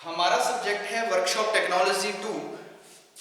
हमारा सब्जेक्ट है workshop technology 2।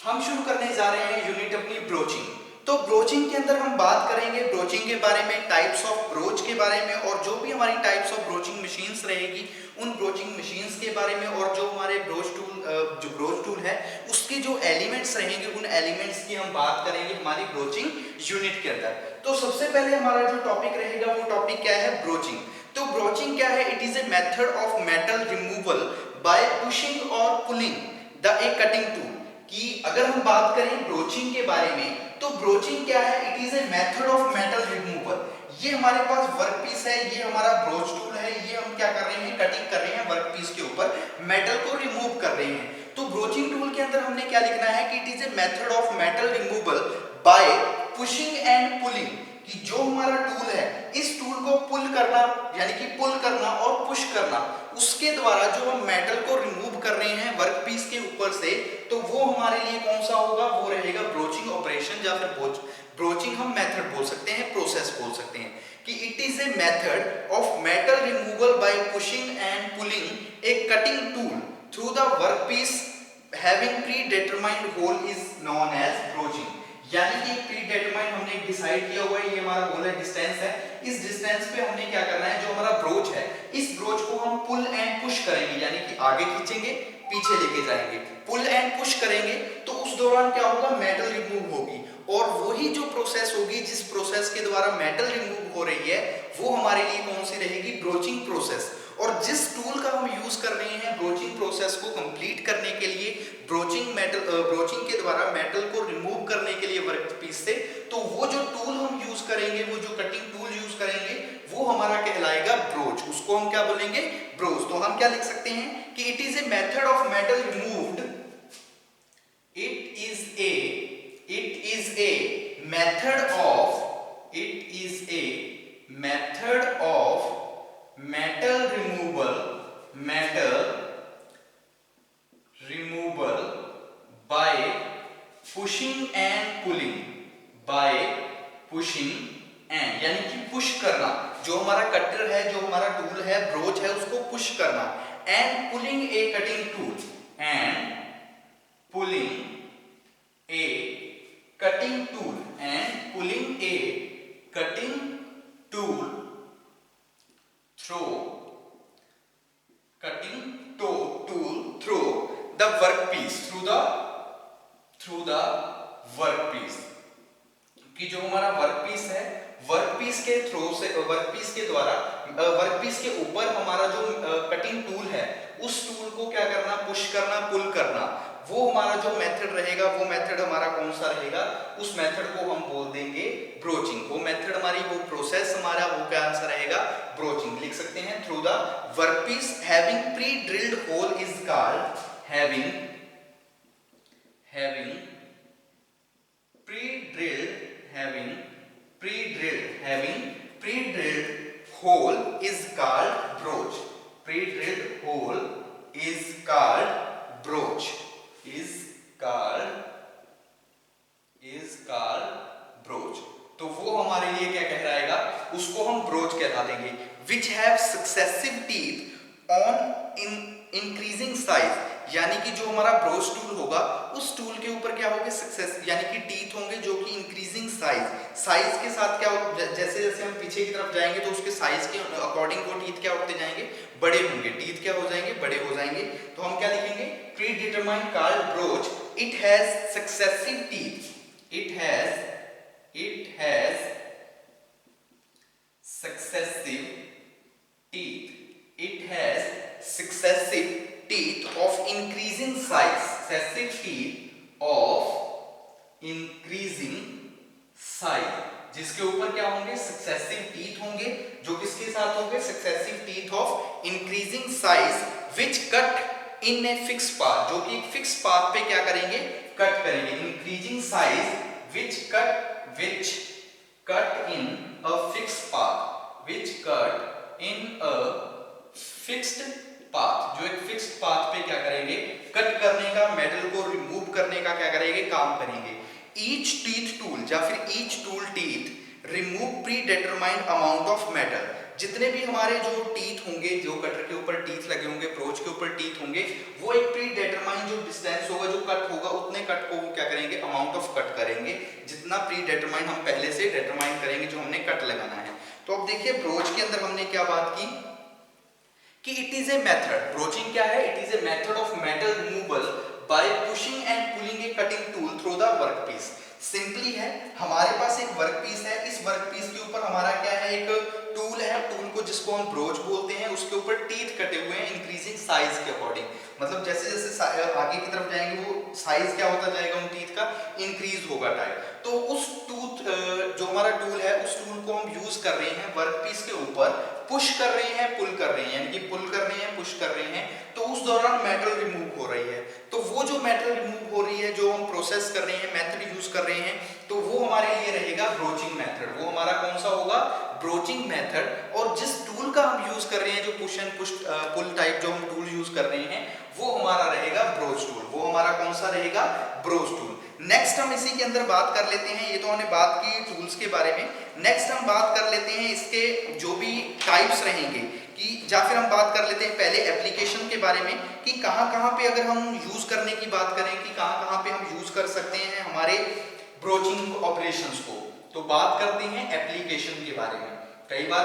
हम शुरू करने जा रहे हैं यूनिट अपनी ब्रोचिंग। तो ब्रोचिंग के अंदर हम बात करेंगे ब्रोचिंग के बारे में, टाइप्स ऑफ ब्रोच के बारे में, और जो भी हमारी टाइप्स ऑफ ब्रोचिंग मशीन्स रहेगी उन ब्रोचिंग मशीन्स के बारे में, और जो हमारे ब्रोच टूल है उसके जो एलिमेंट्स रहेंगे उन एलिमेंट्स की हम बात करेंगे हमारी ब्रोचिंग यूनिट के अंदर। तो सबसे पहले हमारा जो टॉपिक रहेगा वो टॉपिक क्या है? ब्रोचिंग। तो ब्रोचिंग क्या है? It is a method of metal removal by pushing और pulling the a cutting tool. कि अगर हम बात करें ब्रोचिंग के बारे में तो ब्रोचिंग क्या है? It is a method of metal removal. ये हमारे पास वर्क पीस है, ये हमारा ब्रोच टूल है, ये हम क्या कर रहे हैं? कटिंग कर रहे हैं वर्क पीस के ऊपर, मेटल को रिमूव कर रहे हैं। तो ब्रोचिंग टूल के अंदर हमने क्या लिखना है कि it is a method of metal removal by pushing and pulling. कि जो हमारा टूल है इस टूल को पुल करना, यानी कि पुल करना और पुश करना, उसके द्वारा जो हम मेटल को रिमूव कर रहे हैं वर्क पीस के ऊपर से, तो वो हमारे लिए कौन सा होगा? वो रहेगा ब्रोचिंग ऑपरेशन, या फिर ब्रोचिंग हम मेथड बोल सकते हैं, प्रोसेस बोल सकते हैं। कि it is a method of metal removal by pushing and pulling a cutting tool through the workpiece having predetermined hole is known as broaching. यानी कि प्री डिटरमाइंड हमने डिसाइड किया हुआ है, ये हमारा होल है, डिस्टेंस है। इस डिस्टेंस पे हमने क्या करना है? जो हमारा ब्रोच है इस ब्रोच को हम पुल एंड पुश करेंगे, यानी कि आगे खींचेंगे पीछे लेके जाएंगे, पुल एंड पुश करेंगे। तो उस दौरान क्या होगा? मेटल रिमूव होगी, और वही जो प्रोसेस होगी जिस प्रोसेस के द्वारा मेटल रिमूव हो रही है वो हमारे लिए कौन सी रहेगी? Broaching process. और जिस टूल का हम यूज कर रहे हैं ब्रोचिंग प्रोसेस को कंप्लीट करने के लिए, ब्रोचिंग के द्वारा मेटल को रिमूव करने के लिए वर्क पीस से, तो वो जो टूल हम यूज करेंगे, वो जो कटिंग टूल यूज करेंगे, वो हमारा कहलाएगा ब्रोच। उसको हम क्या बोलेंगे? ब्रोच। तो हम क्या लिख सकते हैं कि it is a method of metal removed, it is a method of metal removal by pushing and pulling, यानी कि पुश करना, जो हमारा कटर है, जो हमारा टूल है, ब्रोच है, उसको पुश करना, and pulling a cutting tool, through the workpiece, कि जो हमारा वर्कपीस है, वर्कपीस के ऊपर हमारा जो कटिंग टूल है उस टूल को क्या करना? पुश करना, पुल करना। वो हमारा जो मेथड रहेगा, वो मेथड हमारा कौन सा रहेगा? उस मेथड को हम बोल देंगे ब्रोचिंग। वो मेथड हमारी, वो प्रोसेस हमारा, वो क्या आंसर रहेगा? ब्रोचिंग। लिख सकते हैं through the workpiece having pre drilled hole is called pre-drilled hole is called broach. Pre-drilled hole is called broach. तो वो हमारे लिए क्या कहलाएगा? उसको हम ब्रोच कहला देंगे। Which have successive teeth on increasing size, यानी कि जो हमारा ब्रोच टूल होगा उस टूल के ऊपर क्या होंगे? सक्सेस, यानी कि टीथ होंगे जो कि इंक्रीजिंग साइज के साथ क्या हो, जैसे जैसे हम पीछे की तरफ जाएंगे तो उसके साइज के अकॉर्डिंग वो टीथ क्या होते जाएंगे? बड़े होंगे। टीथ क्या हो जाएंगे? बड़े हो जाएंगे। तो हम क्या लिखेंगे? Pre determined called broach, it has successive teeth, it has successive teeth of increasing size, जिसके ऊपर क्या होंगे? सक्सेसिव टीथ होंगे, जो किसके साथ होंगे? Successive teeth of increasing size which cut in a fix path, जो कि एक फिक्स पाथ पे क्या करेंगे? कट करेंगे। Increasing size which cut in a fixed path, जो एक फिक्स्ड पाथ पे क्या करेंगे? कट करने का, मेटल को रिमूव करने का क्या करेंगे? काम करेंगे। Each teeth tool या फिर each tool teeth remove predetermined amount of metal, जितने भी हमारे जो टीथ होंगे, जो कटर के ऊपर टीथ लगे होंगे, ब्रोच के ऊपर टीथ होंगे, वो एक प्री डिटरमाइन जो डिस्टेंस होगा, जो कट होगा, उतने कट को वो क्या करेंगे, अमाउंट ऑफ कट करेंगे, जितना प्री डिटरमाइन हम पहले से डिटरमाइन करेंगे जो हमने कट लगाना है। तो अब देखिए ब्रोच के अंदर हमने क्या बात की कि it is a method, broaching क्या है, it is a method of metal removal by pushing and pulling a cutting tool through the workpiece. Simply है, हमारे पास एक वर्कपीस है, इस वर्कपीस के ऊपर हमारा क्या है, एक टूल है, टूल को जिसको हम ब्रोच बोलते हैं, उसके ऊपर टीथ कटे हुए हैं इंक्रीजिंग साइज के अकॉर्डिंग, मतलब जैसे जैसे आगे की तरफ जाएंगे वो साइज क्या होता जाएगा उन टीथ का, इंक्रीज होगा टाइप। तो उस टूथ जो हमारा टूल है, उस टूल को हम यूज कर रहे हैं वर्कपीस के ऊपर, पुश कर रहे हैं, पुल कर रहे हैं, यानी कि पुल कर रहे हैं, पुश कर रहे हैं, तो उस दौरान मेटल रिमूव हो रही है। तो वो जो मेटल रिमूव हो रही है, जो हम प्रोसेस कर रहे हैं, मेथड यूज कर रहे हैं, तो वो हमारे लिए रहेगा ब्रोचिंग मेथड। वो हमारा कौन सा होगा, ब्रोचिंग मेथड। और जिस टूल का हम यूज कर रहे हैं, जो push and push pull type जो हम टूल यूज कर रहे हैं, वो हमारा रहेगा ब्रोच टूल। वो हमारा कौन सा रहेगा, ब्रोच टूल। नेक्स्ट हम इसी के अंदर बात कर लेते हैं, ये तो हमने बात की टूल्स के बारे में। नेक्स्ट हम बात कर लेते हैं इसके जो भी टाइप्स रहेंगे, कि या फिर हम बात कर लेते हैं पहले एप्लीकेशन के बारे में, कि कहाँ पे अगर हम यूज करने की बात करें, कि कहाँ पे हम यूज कर सकते हैं हमारे ब्रोचिंग ऑपरेशंस को। तो बात करते हैं एप्लीकेशन के बारे में। कई बार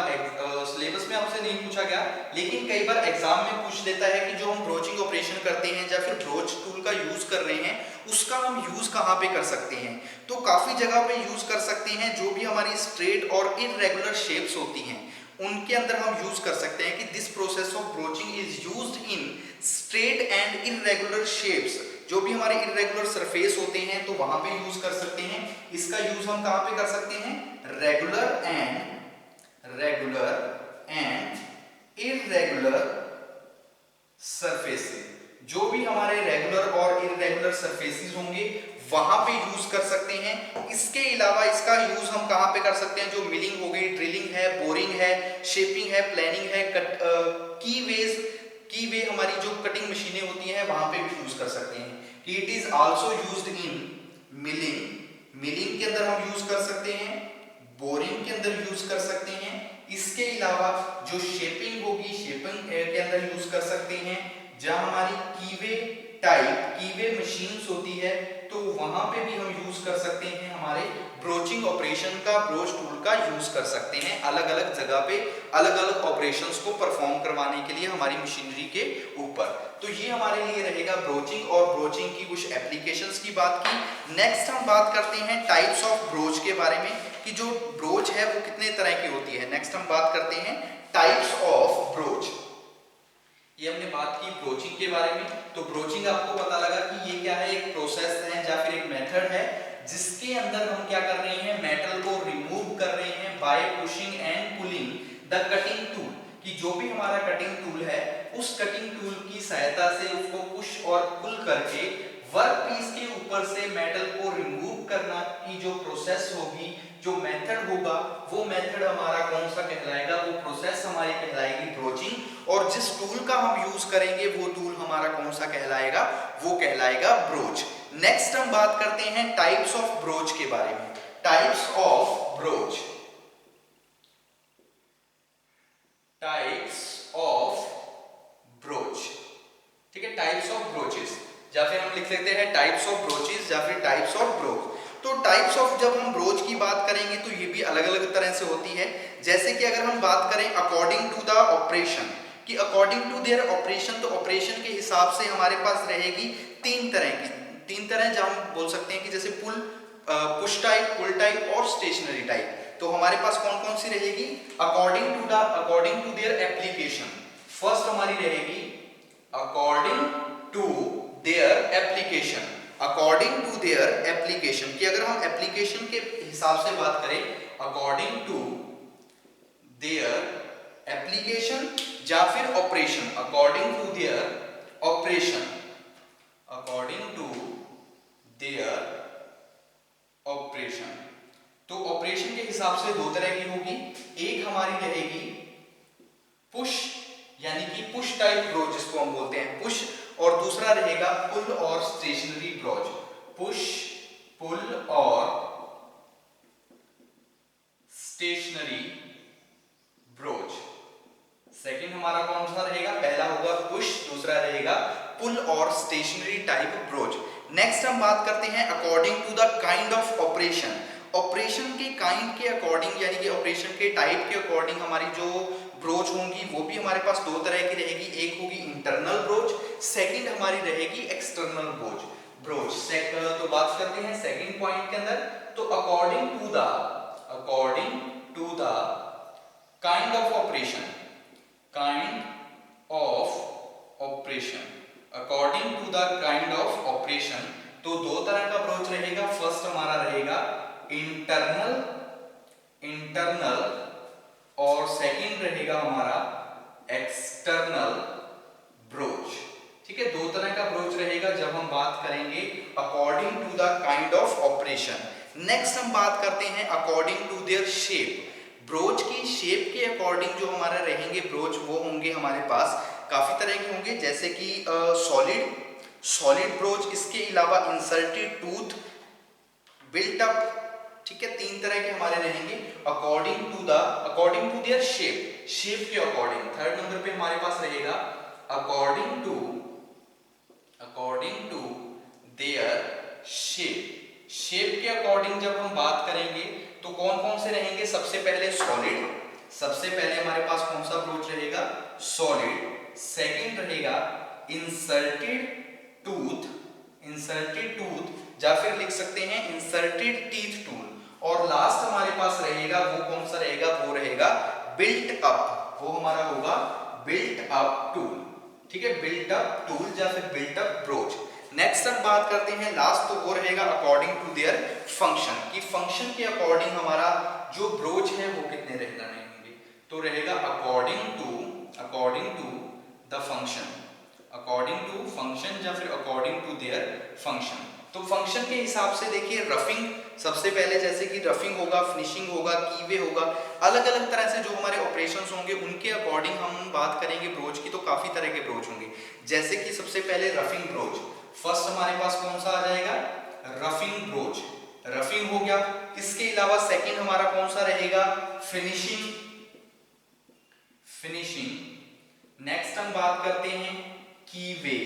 सिलेबस में आपसे नहीं पूछा गया, लेकिन कई बार एग्जाम में पूछ लेता है कि जो हम ब्रोचिंग ऑपरेशन करते हैं या फिर ब्रोच टूल का यूज कर रहे हैं, उसका हम यूज कहाँ पे कर सकते हैं। तो काफी जगह पे यूज कर सकते हैं। जो भी हमारी स्ट्रेट और इररेगुलर शेप्स होती हैं, उनके अंदर हम यूज कर सकते हैं कि this process of broaching is used in straight and irregular shapes. जो भी हमारे इररेगुलर सरफेस होते हैं, तो वहां पे यूज कर सकते हैं। इसका यूज हम कहां पे कर सकते हैं, रेगुलर एंड इररेगुलर सरफेसेस। जो भी हमारे रेगुलर और इररेगुलर सरफेसेस होंगे, वहां पे यूज कर सकते हैं। इसके अलावा इसका यूज हम कहां पे कर सकते हैं, जो मिलिंग हो गई, ड्रिलिंग है, बोरिंग है, शेपिंग है, प्लानिंग है, की वे हमारी जो कटिंग मशीनें होती हैं, वहां पे भी यूज कर सकते हैं। कि it is also used in milling के अंदर हम यूज कर सकते हैं, बोरिंग के अंदर यूज कर सकते हैं। इसके अलावा जो शेपिंग होगी, शेपिंग के अंदर यूज कर सकते हैं। जहां हमारी कीवे मशीन्स होती है, तो वहां पे भी हम यूज कर सकते हैं, हमारे ब्रोचिंग ऑपरेशन का, ब्रोच टूल का यूज कर सकते हैं अलग अलग जगह पे, अलग अलग ऑपरेशंस को परफॉर्म करवाने के लिए हमारी मशीनरी के ऊपर। तो ये हमारे लिए रहेगा ब्रोचिंग और ब्रोचिंग की कुछ एप्लीकेशंस की बात की। नेक्स्ट हम बात करते हैं टाइप्स ऑफ ब्रोच के बारे में, कि जो ब्रोच है वो कितने तरह की होती है। नेक्स्ट हम बात करते हैं टाइप्स ऑफ ब्रोच। ये हमने बात की ब्रोचिंग के बारे में। तो ब्रोचिंग आपको पता लगा कि ये क्या है, एक प्रोसेस है या फिर एक मेथड है, जिसके अंदर हम क्या कर रहे हैं, मेटल को रिमूव कर रहे हैं bye pushing and pulling the cutting tool. कि जो भी हमारा कटिंग टूल है, उस कटिंग टूल की सहायता से उसको पुश और पुल करके वर्कपीस के ऊपर से मेटल को रिमूव करना की जो प्रोसेस होगी, जो मेथड होगा, वो मेथड हमारा कौन सा कहलाएगा, वो प्रोसेस हमारी कहलाएगी ब्रोचिंग। और जिस टूल का हम यूज करेंगे, वो टूल हमारा कौन सा कहलाएगा, वो कहलाएगा ब्रोच। नेक्स्ट हम बात करते हैं टाइप्स ऑफ ब्रोच के बारे में। टाइप्स ऑफ ब्रोच, ठीक है, टाइप्स ऑफ ब्रोचेस, या फिर हम लिख लेते हैं टाइप्स ऑफ ब्रोचेस या फिर टाइप्स ऑफ ब्रोच। तो टाइप्स ऑफ जब हम ब्रोच की बात करेंगे, तो ये भी अलग अलग तरह से होती है। जैसे कि अगर हम बात करें अकॉर्डिंग टू द ऑपरेशन, कि अकॉर्डिंग टू देयर ऑपरेशन, तो ऑपरेशन के हिसाब से हमारे पास रहेगी तीन तरह जो हम बोल सकते हैं, कि जैसे पुश टाइप, पुल टाइप और स्टेशनरी टाइप। तो हमारे पास कौन कौन सी रहेगी, according to their application. First हमारी रहेगी according to their application, according to their application. कि अगर हम एप्लीकेशन के हिसाब से बात करें, अकॉर्डिंग टू देयर एप्लीकेशन या फिर operation, according to their operation, according to their operation. तो ऑपरेशन के हिसाब से दो तरह की होगी। एक हमारी रहेगी पुश, यानी कि पुश टाइप ब्रोच जिसको हम बोलते हैं पुश, और दूसरा रहेगा पुल और स्टेशनरी ब्रोच। पुश, पुल और स्टेशनरी ब्रोच। ब्रोच। नेक्स्ट हम बात करते हैं according to the kind of operation. Operation के काइंड के अकॉर्डिंग यानी कि ऑपरेशन के टाइप के अकॉर्डिंग हमारी जो ब्रोच होंगी वो भी हमारे पास दो तरह की रहेगी। एक होगी इंटरनल ब्रोच, सेकंड हमारी रहेगी एक्सटर्नल ब्रोच। तो बात करते हैं सेकंड पॉइंट के अंदर। तो according to the kind of operation, according to the kind of operation, तो दो तरह का ब्रोच रहेगा। फर्स्ट हमारा रहेगा इंटरनल और सेकंड रहेगा हमारा एक्सटर्नल ब्रोच। ठीक है, दो तरह का ब्रोच रहेगा जब हम बात करेंगे according to the kind of operation. Next हम बात करते हैं according to their shape. Broach की शेप के अकॉर्डिंग जो हमारा रहेंगे ब्रोच वो होंगे हमारे पास काफी तरह के होंगे, जैसे कि सॉलिड ब्रोच, इसके अलावा इंसर्टेड टूथ, बिल्ट अप। ठीक है, तीन तरह के हमारे रहेंगे अकॉर्डिंग टू देयर शेप के अकॉर्डिंग। थर्ड नंबर पे हमारे पास रहेगा अकॉर्डिंग टू देयर शेप के अकॉर्डिंग जब हम बात करेंगे तो कौन कौन से रहेंगे। सबसे पहले हमारे पास कौन सा ब्रोच रहेगा, सॉलिड। सेकंड रहेगा इंसर्टेड टूथ या फिर लिख सकते हैं इंसर्टेड टीथ टूल। और लास्ट हमारे पास रहेगा वो कौन सा रहेगा, वो रहेगा बिल्ट अप, वो हमारा होगा बिल्ट अप टूल। ठीक है, बिल्ट अप टूल या फिर बिल्ट अप ब्रोच। नेक्स्ट हम बात करते हैं लास्ट, तो वो रहेगा अकॉर्डिंग टू देयर फंक्शन, कि फंक्शन के अकॉर्डिंग हमारा जो ब्रोच है वो कितने रहेंगे। तो रहेगा अकॉर्डिंग टू द फंक्शन या फिर अकॉर्डिंग टू देयर फंक्शन। तो फंक्शन के हिसाब से देखिए रफिंग सबसे पहले, जैसे कि रफिंग होगा, फिनिशिंग होगा, कीवे होगा, अलग अलग तरह से जो हमारे ऑपरेशंस होंगे उनके अकॉर्डिंग हम बात करेंगे ब्रोच की। तो काफी तरह के ब्रोच होंगे, जैसे कि सबसे पहले रफिंग ब्रोच। फर्स्ट हमारे पास कौन सा आ जाएगा, रफिंग ब्रोच, रफिंग हो गया। इसके अलावा सेकंड हमारा कौन सा रहेगा, फिनिशिंग। नेक्स्ट हम बात करते हैं कीवे,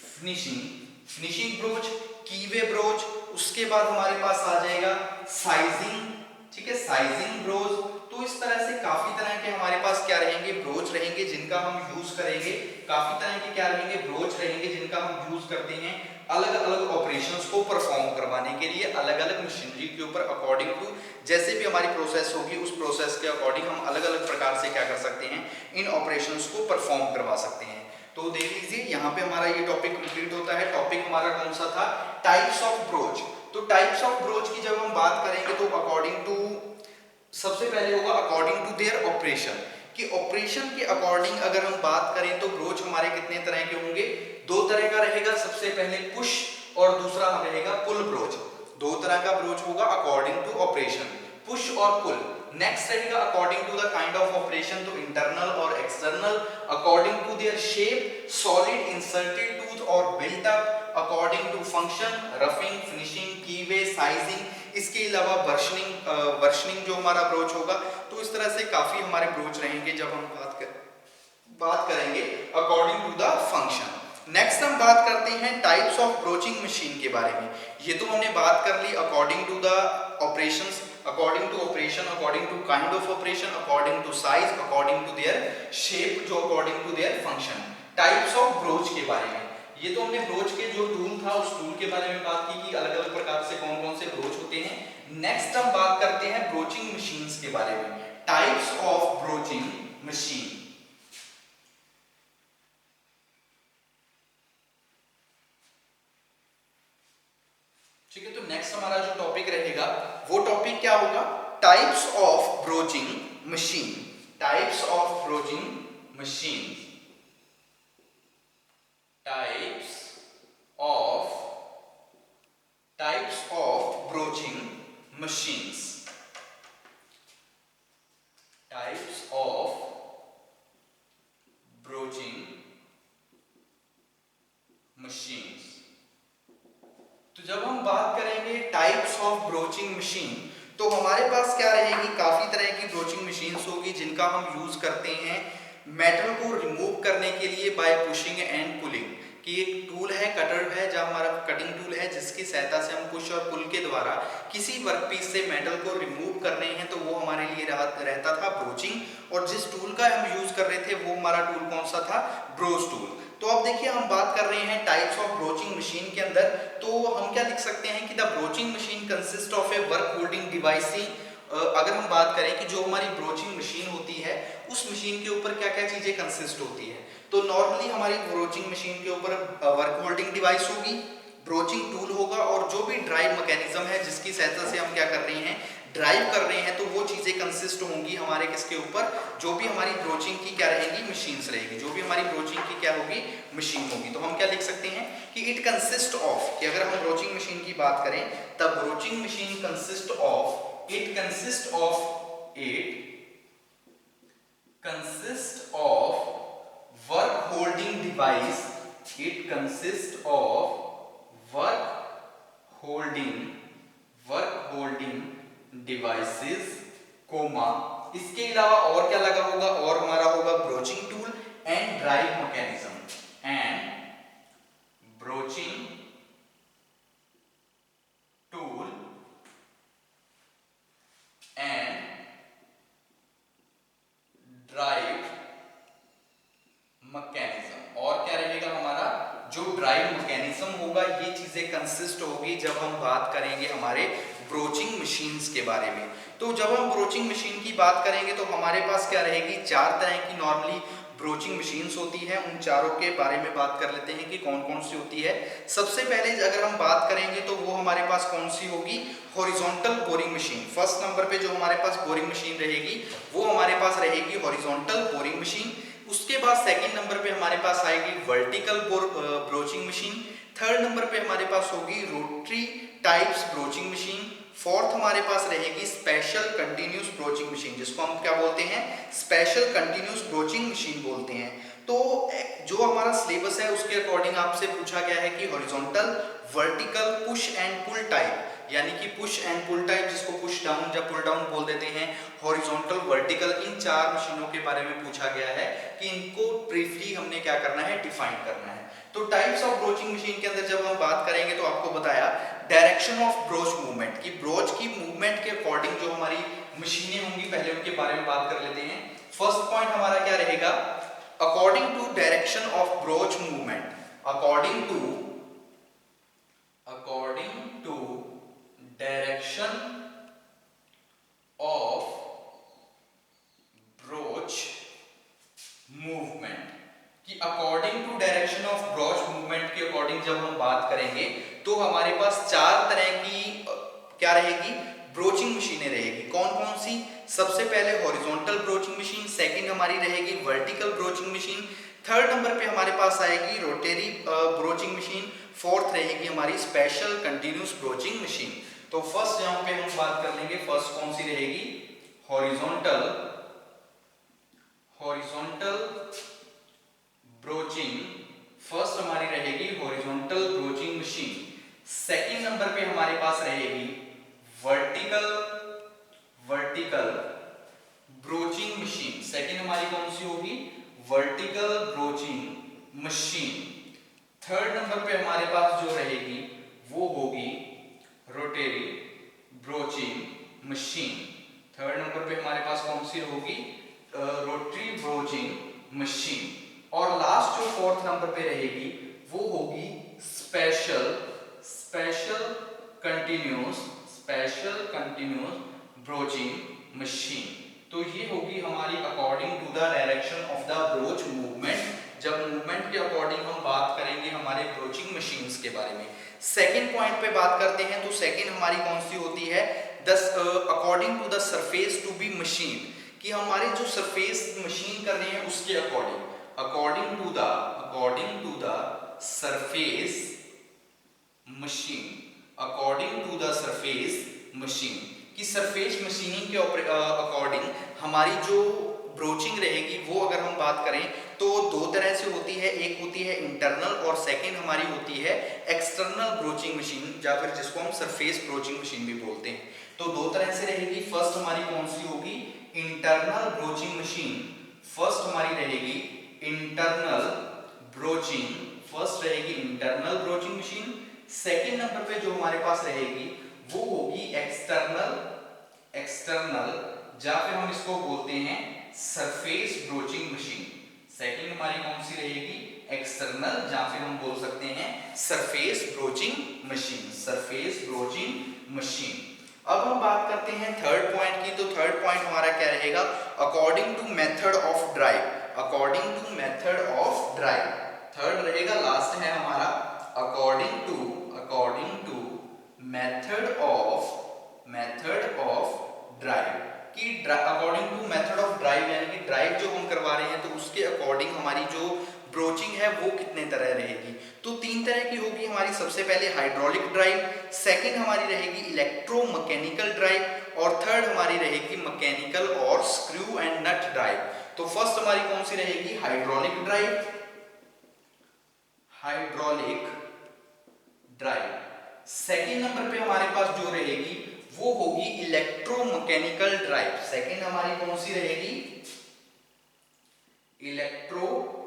फिनिशिंग ब्रोच, कीवे ब्रोच। उसके बाद हमारे पास आ जाएगा साइजिंग। ठीक है, साइजिंग ब्रोच। तो इस तरह से काफी तरह के हमारे पास क्या रहेंगे, ब्रोच रहेंगे जिनका हम यूज करेंगे। काफी तरह के क्या रहेंगे, ब्रोच रहेंगे जिनका हम यूज करते हैं अलग अलग ऑपरेशंस को परफॉर्म करवाने के लिए, अलग अलग मशीनरी के ऊपर अकॉर्डिंग टू जैसे भी हमारी प्रोसेस होगी उस प्रोसेस के अकॉर्डिंग हम अलग अलग प्रकार से क्या कर सकते हैं, इन ऑपरेशंस को परफॉर्म करवा सकते हैं। तो देख लीजिए यहाँ पे हमारा ये टॉपिक कंप्लीट होता है। टॉपिक हमारा कौन सा था, टाइप्स ऑफ ब्रोच। तो टाइप्स ऑफ ब्रोच की जब हम बात करेंगे तो अकॉर्डिंग टू, सबसे पहले होगा अकॉर्डिंग टू देयर ऑपरेशन, कि ऑपरेशन के अकॉर्डिंग अगर हम बात करें तो ब्रोच हमारे कितने तरह के होंगे, दो तरह का रहेगा। सबसे पहले पुश और दूसरा रहेगा पुल ब्रोच। दो तरह का ब्रोच होगा अकॉर्डिंग टू ऑपरेशन, पुश और पुल। नेक्स्ट रहेगा according to the kind of operation, तो इंटरनल और external. According to their shape, solid, inserted tooth और built up. According to function, roughing, finishing, keyway, sizing. इसके अलावा वर्शनिंग जो हमारा ब्रोच होगा। तो इस तरह से काफी हमारे ब्रोच रहेंगे जब हम बात करेंगे according to the function. Next हम बात करते हैं टाइप्स ऑफ ब्रोचिंग मशीन के बारे में। ये तो हमने बात कर ली according to the operations, according to operation, according to kind of operation, according to size, according to their shape, जो according to their function. Types of broach के बारे में, ये तो हमने ब्रोच के जो टूल था उस टूल के बारे में बात की कि अलग अलग प्रकार से कौन कौन से ब्रोच होते हैं। नेक्स्ट हम बात करते हैं ब्रोचिंग मशीन्स के बारे में, टाइप्स ऑफ ब्रोचिंग मशीन। ठीक है, तो नेक्स्ट हमारा जो टॉपिक रहेगा वो टॉपिक क्या होगा, types of broaching machine. Types of broaching machine, types of broaching machines, types of broaching machines. तो जब हम बात करेंगे टाइप्स ऑफ ब्रोचिंग मशीन, तो हमारे पास क्या रहेगी, काफी तरह की ब्रोचिंग मशीन्स होगी जिनका हम यूज करते हैं मेटल को रिमूव करने के लिए बाय पुशिंग एंड पुलिंग, कि एक टूल है, कटर है, जहाँ हमारा कटिंग टूल है जिसकी सहायता से हम पुश और पुल के द्वारा किसी वर्कपीस से मेटल को रिमूव कर रहे हैं, तो वो हमारे लिए रहता था ब्रोचिंग। और जिस टूल का हम यूज कर रहे थे वो हमारा टूल कौन सा था? Broach tool. तो अब देखिए हम बात कर रहे हैं टाइप्स ऑफ ब्रोचिंग मशीन के अंदर, तो हम क्या लिख सकते हैं कि the broaching machine consist of A work holding device. अगर हम बात करें कि जो हमारी ब्रोचिंग मशीन होती है उस मशीन के ऊपर क्या क्या चीजें कंसिस्ट होती है, तो नॉर्मली हमारी ब्रोचिंग मशीन के ऊपर वर्क होल्डिंग डिवाइस होगी, ब्रोचिंग टूल होगा, और जो भी ड्राइव मैकेनिज्म है जिसकी सहायता से हम क्या कर रहे हैं, ड्राइव कर रहे हैं, तो वो चीजें कंसिस्ट होंगी हमारे किसके ऊपर? जो भी हमारी ब्रोचिंग की क्या रहेगी? मशीन्स रहेगी। जो भी हमारी ब्रोचिंग की क्या होगी? मशीन होगी। तो हम क्या लिख सकते हैं कि इट कंसिस्ट ऑफ, कि अगर हम ब्रोचिंग मशीन की बात करें तब broaching machine consist of, it consists of work holding device, it consists of work holding devices, comma, इसके अलावा और क्या लगा होगा? और हमारा होगा broaching tool and drive mechanism, and broaching tool and drive mechanism. और क्या रहेगा हमारा? जो ड्राइव मैकेनिज्म होगा, ये चीजें कंसिस्ट होगी जब हम बात करेंगे हमारे ब्रोचिंग मशीन्स के बारे में। तो जब हम ब्रोचिंग मशीन की बात करेंगे तो हमारे पास क्या रहेगी? 4 तरह की नॉर्मली ब्रोचिंग मशीन्स होती है। उन चारों के बारे में बात कर लेते हैं कि कौन कौन सी होती है। सबसे पहले अगर हम बात करेंगे तो वो हमारे पास कौन सी होगी? Horizontal boring machine. First number पे जो हमारे पास बोरिंग मशीन रहेगी वो हमारे पास रहेगी हॉरिजॉन्टल बोरिंग मशीन। उसके बाद सेकंड नंबर पे हमारे पास आएगी vertical broaching machine. Third number पे हमारे पास होगी rotary types broaching machine. Fourth हमारे पास रहेगी स्पेशल कंटिन्यूस ब्रोचिंग मशीन, जिसको हम क्या बोलते हैं? स्पेशल कंटिन्यूस ब्रोचिंग मशीन बोलते हैं। तो जो हमारा सिलेबस है उसके अकॉर्डिंग आपसे पूछा गया है कि horizontal, vertical, push and pull type, यानी कि पुश एंड पुल टाइप, जिसको पुश डाउन या पुल डाउन बोल देते हैं, हॉरिजॉन्टल, वर्टिकल, इन 4 मशीनों के बारे में पूछा गया है कि इनको ब्रीफली हमने क्या करना है? डिफाइन करना है। तो टाइप्स ऑफ ब्रोचिंग मशीन के अंदर जब हम बात करेंगे तो आपको बताया डायरेक्शन ऑफ ब्रोच मूवमेंट, कि ब्रोच की मूवमेंट के अकॉर्डिंग जो हमारी मशीनें होंगी, पहले उनके बारे में बात कर लेते हैं। फर्स्ट पॉइंट हमारा क्या रहेगा? According to direction of broach movement, according to direction of broach movement, कि according to direction of broach movement के अकॉर्डिंग जब हम बात करेंगे तो हमारे पास 4 तरह की क्या रहेगी? ब्रोचिंग मशीनें रहेगी। कौन कौन सी? सबसे पहले हॉरिजॉन्टल ब्रोचिंग मशीन, सेकंड हमारी रहेगी vertical broaching machine, third number पे हमारे पास आएगी रोटरी ब्रोचिंग मशीन, फोर्थ रहेगी हमारी स्पेशल कंटिन्यूस ब्रोचिंग मशीन। तो फर्स्ट यहाँ पे हम बात कर लेंगे, फर्स्ट कौन सी रहेगी? हॉरिजॉन्टल ब्रोचिंग, फर्स्ट हमारी रहेगी horizontal broaching machine. Second number पे हमारे पास रहेगी वर्टिकल ब्रोचिंग मशीन। सेकंड हमारी कौन सी होगी? Vertical broaching machine. Third number पे हमारे पास जो रहेगी वो होगी rotary broaching machine. Third number पे हमारे पास कौन सी होगी? Rotary broaching machine. और लास्ट जो फोर्थ नंबर पे रहेगी वो होगी स्पेशल कंटिन्यूस ब्रोचिंग मशीन। तो ये होगी हमारी according to the direction of the broach movement. जब मूवमेंट के अकॉर्डिंग हम बात करेंगे हमारे ब्रोचिंग मशीन्स के बारे में। सेकंड पॉइंट पे बात करते हैं तो सेकंड हमारी कौन सी होती है? According to the surface to be machine, कि हमारे जो सरफेस मशीन कर रहे हैं उसके according to the surface machine, कि सरफेस मशीनिंग के अकॉर्डिंग हमारी जो ब्रोचिंग रहेगी वो अगर हम बात करें तो 2 तरह से होती है। एक होती है इंटरनल और सेकंड हमारी होती है एक्सटर्नल ब्रोचिंग मशीन, या फिर जिसको हम सरफेस ब्रोचिंग मशीन भी बोलते हैं। तो 2 तरह से रहेगी। फर्स्ट हमारी कौन सी होगी? Internal broaching machine. फर्स्ट हमारी रहेगी इंटरनल ब्रोचिंग फर्स्ट रहेगी internal broaching machine, second number पे जो हमारे पास रहेगी वो होगी एक्सटर्नल या फिर हम इसको बोलते हैं सरफेस ब्रोचिंग मशीन। सेकंड हमारी कौन सी रहेगी, एक्सटर्नल या फिर हम बोल सकते हैं सरफेस ब्रोचिंग मशीन। अब हम बात करते हैं थर्ड पॉइंट की। तो थर्ड पॉइंट हमारा क्या रहेगा, according to method of drive. Third रहेगा, लास्ट है हमारा according to method of drive. कि according to method of drive यानी कि ड्राइव जो हम करवा रहे हैं तो उसके अकॉर्डिंग हमारी जो ब्रोचिंग है वो कितने तरह रहेगी। तो तीन तरह की होगी हमारी। सबसे पहले हाइड्रोलिक ड्राइव, सेकंड हमारी रहेगी इलेक्ट्रोमैकेनिकल ड्राइव और थर्ड हमारी रहेगी मैकेनिकल और स्क्रू एंड नट ड्राइव। तो फर्स्ट हमारी कौन सी रहेगी, हाइड्रोलिक ड्राइव। सेकंड नंबर पे हमारे पास जो रहेगी वो होगी इलेक्ट्रोमैकेनिकल ड्राइव। सेकंड हमारी कौन सी रहेगी, इलेक्ट्रोमैकेनिकल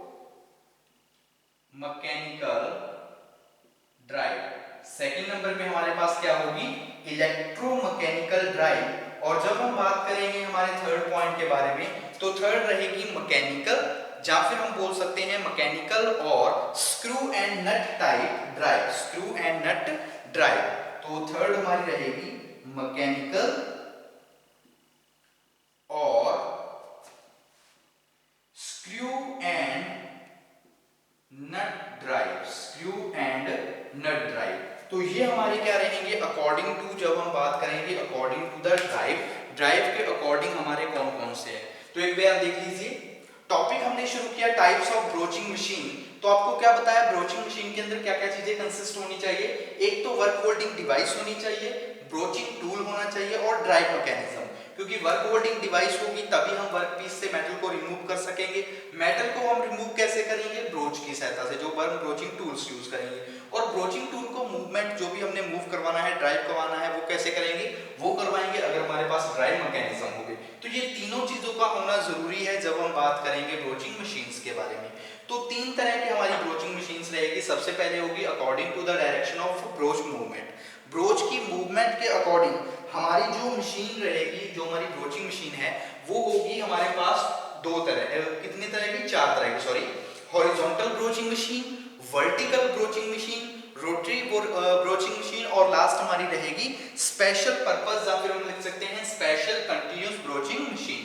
ड्राइव। सेकंड नंबर पे हमारे पास क्या होगी, इलेक्ट्रोमैकेनिकल ड्राइव। और जब हम बात करेंगे हमारे थर्ड पॉइंट के बारे में तो थर्ड रहेगी मैकेनिकल या फिर हम बोल सकते हैं मैकेनिकल और स्क्रू एंड नट ड्राइव। तो थर्ड हमारी रहेगी मैकेनिकल और स्क्रू एंड नट ड्राइव। तो ये हमारे क्या रहेंगे अकॉर्डिंग टू, जब हम बात करेंगे अकॉर्डिंग टू द ड्राइव के अकॉर्डिंग हमारे कौन कौन से हैं। तो एक बार देख लीजिए, टॉपिक हमने शुरू किया टाइप्स ऑफ ब्रोचिंग मशीन। तो आपको क्या बताया, ब्रोचिंग मशीन के अंदर क्या क्या चीजें कंसिस्ट होनी चाहिए। एक तो वर्क होल्डिंग डिवाइस होनी चाहिए, ब्रोचिंग टूल होना चाहिए और ड्राइव मैकेनिज्म। क्योंकि वर्क होल्डिंग डिवाइस होगी तभी हम वर्क पीस से मेटल को रिमूव कर सकेंगे। मेटल को हम रिमूव कैसे करेंगे, ब्रोच की सहायता से, जो हम ब्रोचिंग टूल्स यूज करेंगे। और ब्रोचिंग टूल को मूवमेंट जो भी हमने मूव करवाना है, ड्राइव करवाना है, वो कैसे करेंगे, वो करवाएंगे अगर हमारे पास ड्राइव मैकेनिज्म होगी। तो ये तीनों चीजों का होना जरूरी है जब हम बात करेंगे ब्रोचिंग मशीन्स के बारे में। तो तीन तरह की हमारी ब्रोचिंग मशीन्स रहेगी। सबसे पहले होगी according to the direction of broach movement. Broach की मूवमेंट के अकॉर्डिंग हमारी जो मशीन रहेगी, जो हमारी ब्रोचिंग मशीन है वो होगी हमारे पास कितने तरह की, चार तरह की, horizontal broaching machine, vertical broaching machine, rotary broaching machine और लास्ट हमारी रहेगी स्पेशल पर्पस या फिर हम लिख सकते हैं special continuous broaching machine.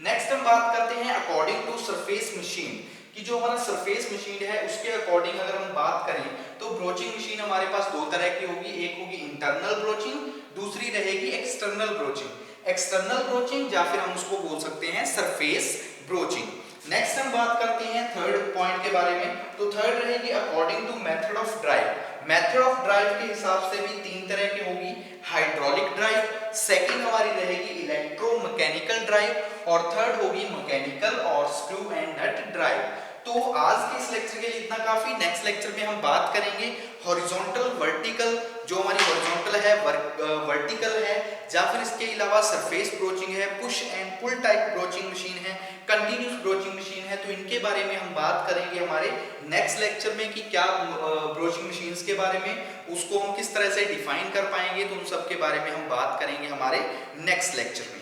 Next हम बात करते हैं अकॉर्डिंग टू सरफेस मशीन कि जो हमारा सरफेस मशीन है उसके अकॉर्डिंग अगर हम बात करें तो ब्रोचिंग मशीन हमारे पास दो तरह की होगी। एक होगी इंटरनल ब्रोचिंग, दूसरी रहेगी एक्सटर्नल ब्रोचिंग। एक्सटर्नल ब्रोचिंग या फिर हम उसको बोल सकते हैं सरफेस ब्रोचिंग। नेक्स्ट हम बात करते हैं थर्ड पॉइंट के बारे में। तो थर्ड रहेगी according to method of drive. Method of drive के हिसाब से भी तीन तरह की होगी, हाइड्रोलिक ड्राइव, सेकंड हमारी रहेगी इलेक्ट्रोमैकेनिकल ड्राइव और थर्ड होगी मैकेनिकल और स्क्रू एंड नट ड्राइव। तो आज के इस लेक्चर के लिए इतना काफी। नेक्स्ट लेक्चर में हम बात करेंगे हॉरिजॉन्टल, वर्टिकल, जो हमारी हॉरिजॉन्टल है, वर्टिकल है या फिर इसके अलावा सरफेस ब्रोचिंग है, push and pull type broaching machine है, कंटीन्यूअस ब्रोचिंग मशीन है। तो इनके बारे में हम बात करेंगे हमारे नेक्स्ट लेक्चर में कि क्या ब्रोचिंग मशीन्स के बारे में, उसको हम किस तरह से डिफाइन कर पाएंगे। तो उन सब के बारे में हम बात करेंगे हमारे नेक्स्ट लेक्चर में।